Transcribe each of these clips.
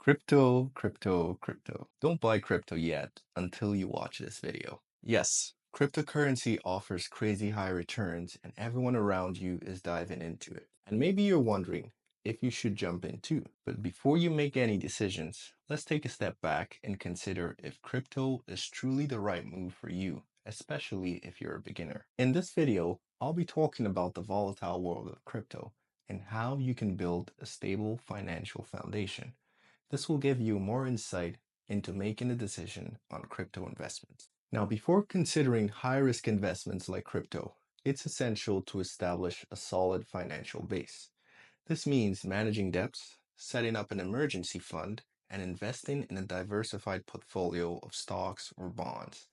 Crypto, crypto, crypto. Don't buy crypto yet until you watch this video. Yes, cryptocurrency offers crazy high returns and everyone around you is diving into it. And maybe you're wondering if you should jump in too. But before you make any decisions, let's take a step back and consider if crypto is truly the right move for you, especially if you're a beginner. In this video, I'll be talking about the volatile world of crypto and how you can build a stable financial foundation. This will give you more insight into making a decision on crypto investments. Now, before considering high-risk investments like crypto, it's essential to establish a solid financial base. This means managing debts, setting up an emergency fund, and investing in a diversified portfolio of stocks or bonds.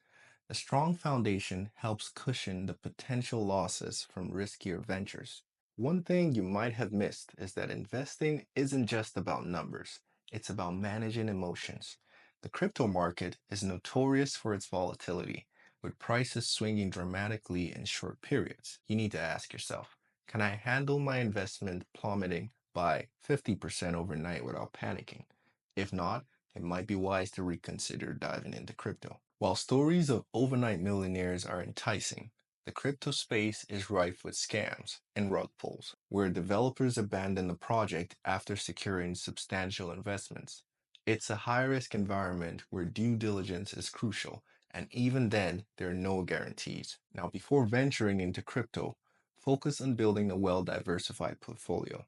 A strong foundation helps cushion the potential losses from riskier ventures. One thing you might have missed is that investing isn't just about numbers, it's about managing emotions. The crypto market is notorious for its volatility, with prices swinging dramatically in short periods. You need to ask yourself, can I handle my investment plummeting by 50% overnight without panicking? If not, it might be wise to reconsider diving into crypto. While stories of overnight millionaires are enticing, the crypto space is rife with scams and rug pulls, where developers abandon the project after securing substantial investments. It's a high-risk environment where due diligence is crucial, and even then, there are no guarantees. Now, before venturing into crypto, focus on building a well-diversified portfolio.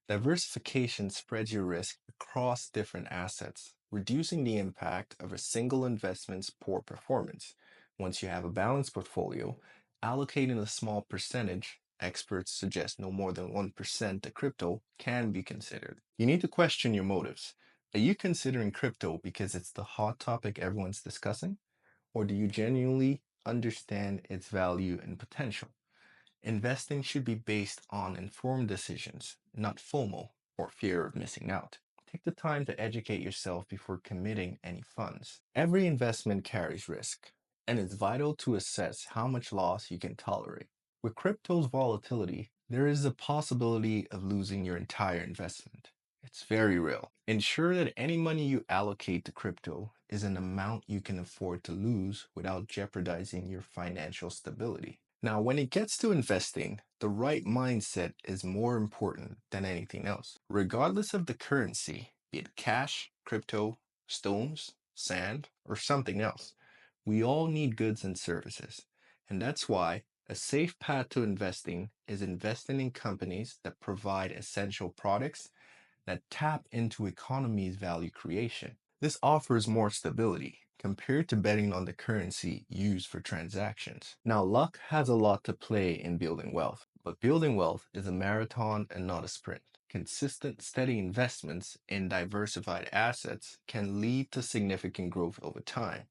Diversification spreads your risk across different assets, reducing the impact of a single investment's poor performance. Once you have a balanced portfolio, allocating a small percentage, experts suggest no more than 1% to crypto, can be considered. You need to question your motives. Are you considering crypto because it's the hot topic everyone's discussing? Or do you genuinely understand its value and potential? Investing should be based on informed decisions, not FOMO or fear of missing out. Take the time to educate yourself before committing any funds. Every investment carries risk, and it's vital to assess how much loss you can tolerate. With crypto's volatility, there is a possibility of losing your entire investment. It's very real. Ensure that any money you allocate to crypto is an amount you can afford to lose without jeopardizing your financial stability. Now, when it gets to investing, the right mindset is more important than anything else. Regardless of the currency, be it cash, crypto, stones, sand, or something else, we all need goods and services. And that's why a safe path to investing is investing in companies that provide essential products that tap into economy's value creation. This offers more stability compared to betting on the currency used for transactions. Now, luck has a lot to play in building wealth, but building wealth is a marathon and not a sprint. Consistent, steady investments in diversified assets can lead to significant growth over time,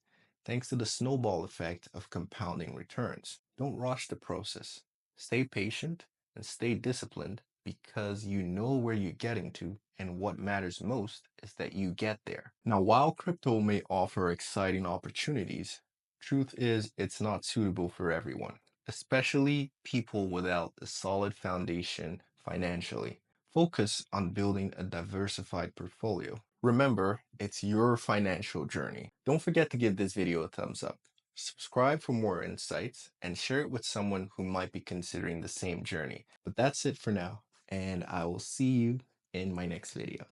thanks to the snowball effect of compounding returns. Don't rush the process. Stay patient and stay disciplined because you know where you're getting to, and what matters most is that you get there. Now, while crypto may offer exciting opportunities, truth is it's not suitable for everyone, especially people without a solid foundation financially. Focus on building a diversified portfolio. Remember, it's your financial journey. Don't forget to give this video a thumbs up. Subscribe for more insights and share it with someone who might be considering the same journey. But that's it for now, and I will see you in my next video.